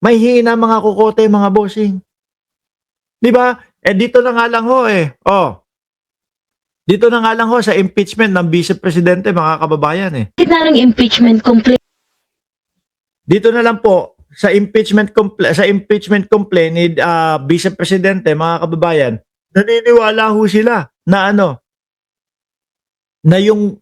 may hina mga kukote, mga bossing. 'Di ba? Dito na nga lang ho dito na nga lang ho sa impeachment ng Vice Presidente, mga kababayan Gitna ng impeachment complaint Dito na lang po sa impeachment complaint ni Vice Presidente, mga kababayan, naniniwala ho sila na na yung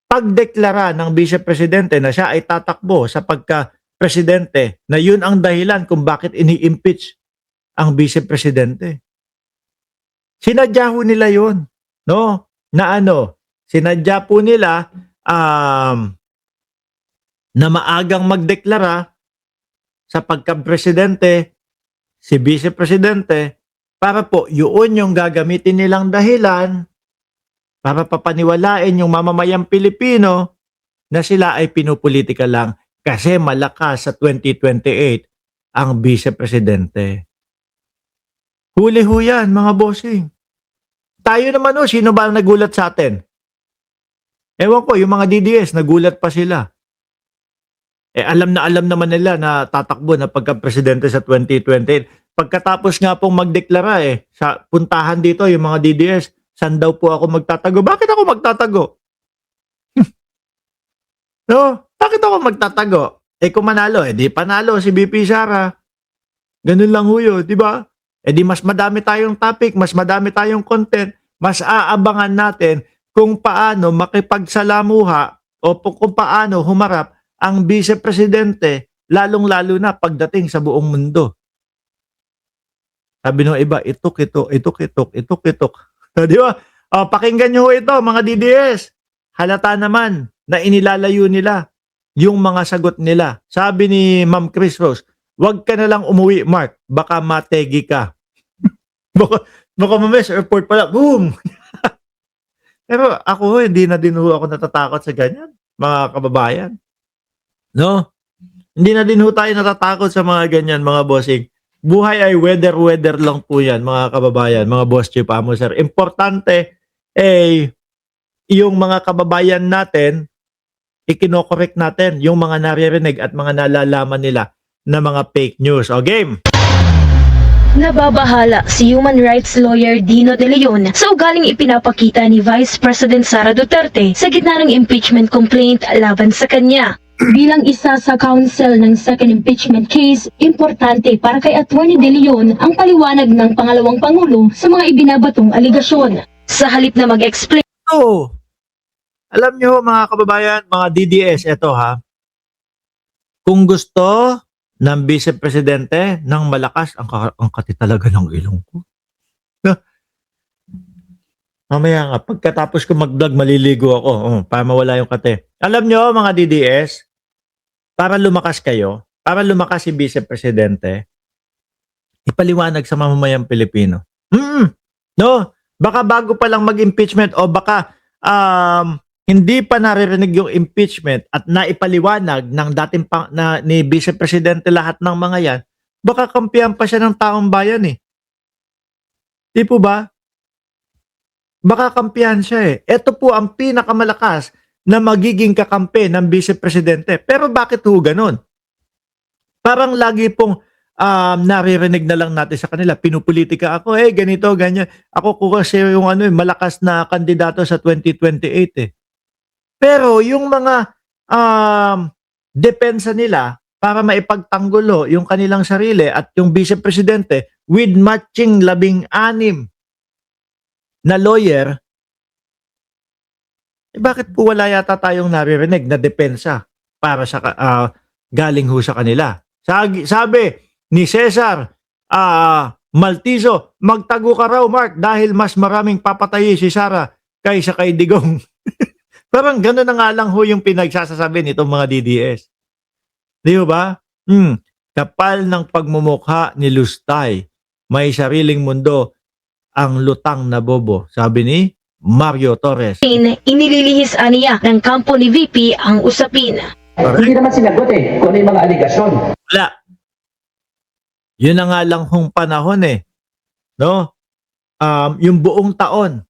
pagdeklara ng Vice Presidente na siya ay tatakbo sa pagka-presidente, na yun ang dahilan kung bakit ini-impeach ang Vice Presidente. Sinadya ho nila yun, no? Na sinadya po nila na maagang magdeklara sa pagka-presidente si Vice Presidente para po yun yung gagamitin nilang dahilan para papaniwalain yung mamamayang Pilipino na sila ay pinupolitika lang kasi malakas sa 2028 ang Vice Presidente. Huli ho yan, mga bossing. Tayo naman sino ba ang nagulat sa atin? Ewan ko, yung mga DDS, nagulat pa sila. Alam naman nila na tatakbo na pagka-presidente sa 2028. Pagkatapos nga pong magdeklara sa puntahan dito yung mga DDS, saan daw po ako magtatago? Bakit ako magtatago? No? Bakit ako magtatago? Kung manalo, di panalo si BP Sara. Ganun lang ho yun, di ba? Di mas madami tayong topic, mas madami tayong content, mas aabangan natin kung paano makipagsalamuha o kung paano humarap ang Vice Presidente, lalong-lalo na pagdating sa buong mundo. Sabi ng iba, itok. Di ba? Pakinggan nyo ito, mga DDS. Halata naman na inilalayo nila yung mga sagot nila. Sabi ni Ma'am Chris Rose, wag ka na lang umuwi, Mark. Baka mategi ka. baka mames, airport pala. Boom! Pero ako, hindi na din ako natatakot sa ganyan, mga kababayan. No? Hindi na din tayo natatakot sa mga ganyan, mga bossing. Buhay ay weather lang po yan, mga kababayan, mga boss chief amo sir. Importante, yung mga kababayan natin, ikinokorek natin yung mga naririnig at mga nalalaman nila na mga fake news. O game! Nababahala si human rights lawyer Dino De Leon sa ugaling ipinapakita ni Vice President Sara Duterte sa gitna ng impeachment complaint laban sa kanya. Bilang isa sa counsel ng second impeachment case, importante para kay Attorney De Leon ang paliwanag ng pangalawang pangulo sa mga ibinabatong aligasyon. Sa halip na mag-explain, alam nyo mga kababayan, mga DDS, eto kung gusto ng Vice Presidente ng malakas, ang kati talaga ng ilong ko. Mamaya nga, pagkatapos ko mag-vlog, maliligo ako para mawala yung kate. Alam nyo mga DDS, para lumakas kayo, para lumakas si Vice Presidente, ipaliwanag sa mamamayang Pilipino. No, baka bago pa lang mag-impeachment o baka hindi pa naririnig yung impeachment at naipaliwanag ng dating ni Vice Presidente lahat ng mga yan, baka kampihan pa siya ng taong bayan Di po ba? Baka kampihan siya Ito po ang pinakamalakas na magiging kakampi ng Vice Presidente. Pero bakit ho ganun? Parang lagi pong naririnig na lang natin sa kanila, pinupolitika ako, ganito, ganyan. Ako kasi yung malakas na kandidato sa 2028 Pero yung mga depensa nila para maipagtanggulo yung kanilang sarili at yung Vice Presidente with matching 16 na lawyer, bakit po wala yata tayong naririnig na depensa para sa galing ho sa kanila? Sabi ni Cesar Maltizo, magtago ka raw, Mark, dahil mas maraming papatayi si Sara kaysa kay Digong. Parang gano'n na nga lang ho yung pinagsasasabi nitong mga DDS. Di ba? Kapal ng pagmumukha ni Lustay, may sariling mundo ang lutang na bobo, sabi ni Mario Torres. Inililihis aniya ng kampo ni VP ang usapin. Hindi naman sinagot kung ano yung mga aligasyon. Wala. Yun na nga lang hong panahon No? Yung buong taon.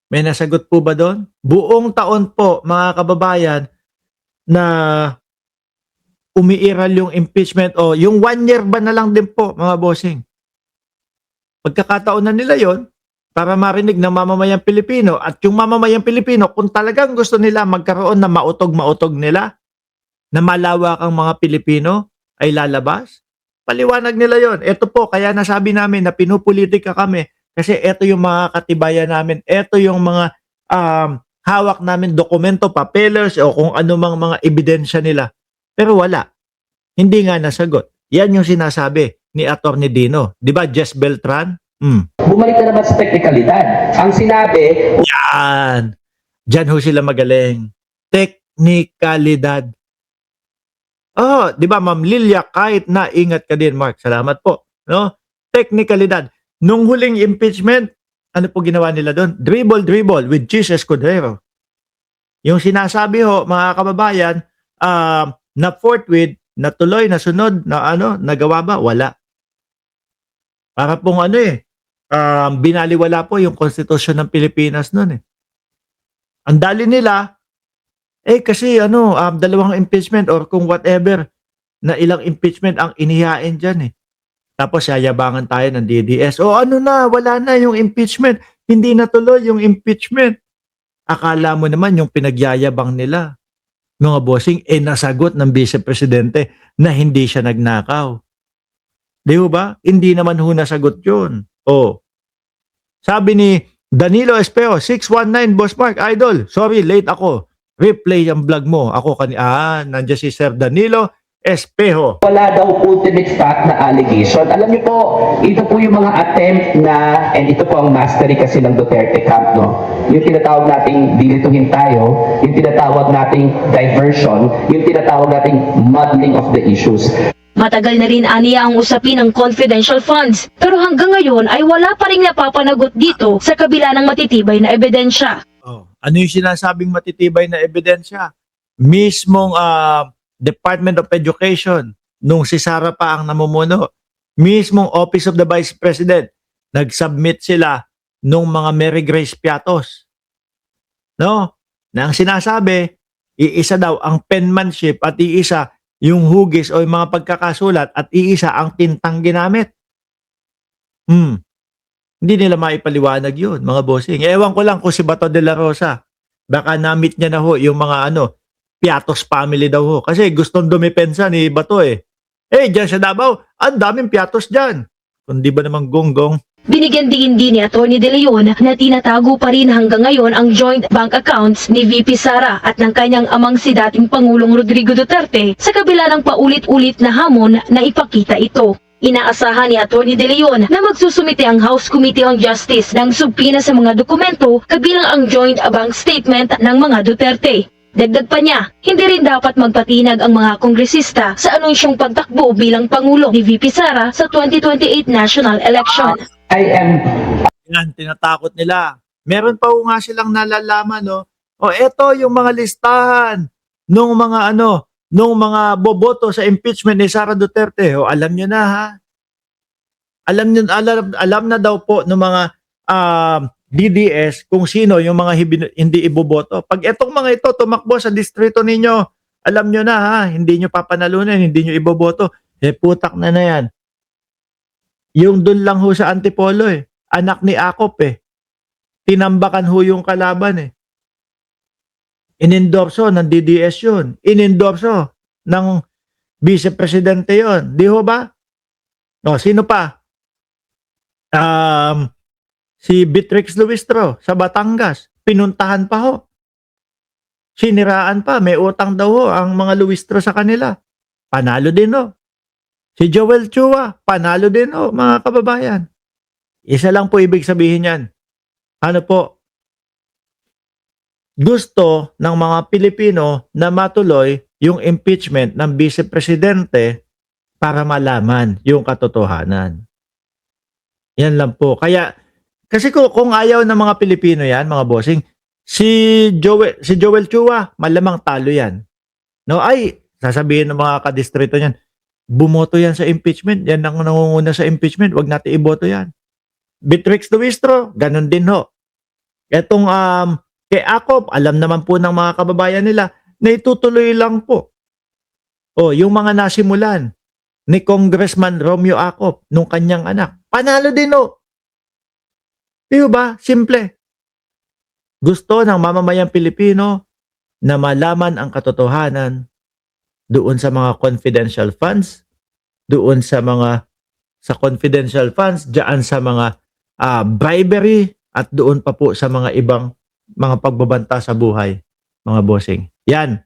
May nasagot po ba doon? Buong taon po, mga kababayan, na umiiral yung impeachment o yung 1 year ba na lang din po, mga bossing. Pagkakataon na nila yon para marinig ng mamamayang Pilipino at yung mamamayang Pilipino kung talagang gusto nila magkaroon na mautog-mautog nila, na malawak ang mga Pilipino ay lalabas. Paliwanag nila yon. Ito po, kaya nasabi namin na pinupolitika kami kasi ito yung mga katibayan namin. Ito yung mga hawak namin dokumento, papeles o kung ano mang mga ebidensya nila. Pero wala. Hindi nga nasagot. Yan yung sinasabi ni Atty. Dino. Di ba, Jess Beltran? Bumalik na naman sa teknikalidad. Ang sinabi, Yan. Diyan ho sila magaling. Teknikalidad. Oh, 'di ba Ma'am Lilia, kahit na ingat ka din, Mark. Salamat po, no? Teknikalidad. Nung huling impeachment, ano po ginawa nila doon? Dribble with Jesus Escudero. Yung sinasabi ho, mga kababayan, na forthwith, na tuloy, na sunod, na nagawa ba? Wala. Para pong binaliwala po yung konstitusyon ng Pilipinas noon eh. Ang dali nila, kasi dalawang impeachment or kung whatever na ilang impeachment ang inihain dyan eh. Tapos yayabangan tayo ng DDS. O wala na yung impeachment. Hindi na tuloy yung impeachment. Akala mo naman yung pinagyayabang nila, mga bossing, nasagot ng Vice Presidente na hindi siya nagnakaw. Di ba? Hindi naman ho nasagot yun. Sabi ni Danilo Espeo, 619, Boss Mark, Idol. Sorry, late ako. Replay ang vlog mo. Nandiyan si Sir Danilo Espejo. wala daw ultimate fact na allegation. Alam niyo po, ito po yung mga attempt na, and ito po ang mastery kasi ng Duterte camp, no? Yung tinatawag nating dilituhin tayo, yung tinatawag nating diversion, yung tinatawag nating muddling of the issues. Matagal na rin aniya ang usapin ng confidential funds, pero hanggang ngayon ay wala pa rin napapanagot dito sa kabila ng matitibay na ebidensya. Ano yung sinasabing matitibay na ebidensya? Mismong Department of Education, nung si Sara pa ang namumuno, mismong Office of the Vice President, nag-submit sila nung mga Mary Grace Piatos. No? Na ang sinasabi, iisa daw ang penmanship at iisa yung hugis o yung mga pagkakasulat at iisa ang tintang ginamit. Hindi nila maipaliwanag yun, mga bossing. Ewan ko lang kung si Bato de la Rosa, baka na-meet niya na ho yung mga Piatos family daw ho. Kasi gustong dumipensa ni Bato eh. Diyan sa Davao, ang daming Piatos dyan. Kundi ba naman gonggong? Binigyan din ni Atty. De Leon na tinatago pa rin hanggang ngayon ang joint bank accounts ni VP Sara at ng kanyang amang si dating Pangulong Rodrigo Duterte sa kabila ng paulit-ulit na hamon na ipakita ito. Inaasahan ni Atty. De Leon na magsusumite ang House Committee on Justice ng subpina sa mga dokumento kabilang ang joint bank statement ng mga Duterte. Dagdag pa niya, hindi rin dapat magpatinag ang mga kongresista sa anunsyong pagtakbo bilang Pangulo ni VP Sara sa 2028 national election. Yan, tinatakot nila. Meron pa nga silang nalalaman, no? Eto yung mga listahan nung mga boboto sa impeachment ni Sara Duterte. Alam nyo na ha. Alam na daw po ng mga DDS kung sino yung mga hindi iboboto. Pag etong mga ito tumakbo sa distrito ninyo, alam nyo na ha, hindi nyo papanalunan, hindi nyo iboboto. Putak na yan. Yung dun lang ho sa Antipolo anak ni Akop tinambakan ho yung kalaban Inendorso ng DDS yun. Inendorso ng Vice Presidente yun. Di ho ba? Sino pa? Si Beatrix Luistro sa Batangas. Pinuntahan pa ho. Siniraan pa. May utang daw ho ang mga Luistro sa kanila. Panalo din ho. Si Joel Chua, panalo din ho, mga kababayan. Isa lang po ibig sabihin yan. Ano po? Gusto ng mga Pilipino na matuloy yung impeachment ng Vice Presidente para malaman yung katotohanan. Yan lang po. Kasi kung ayaw ng mga Pilipino yan, mga bossing, si Joel Chua, malamang talo yan. Sasabihin ng mga kadistrito niyan, bumoto yan sa impeachment. Yan ang nangunguna sa impeachment. Wag natin iboto yan. Beatrix Luistro, ganun din ho. Etong kay Akop, alam naman po ng mga kababayan nila na itutuloy lang po. O, yung mga nasimulan ni Congressman Romeo Acop nung kanyang anak, panalo din o. Di ba? Simple. Gusto ng mamamayang Pilipino na malaman ang katotohanan doon sa mga confidential funds, doon sa confidential funds, diyan sa mga bribery, at doon pa po sa mga ibang mga pagbabanta sa buhay, mga bossing. Yan.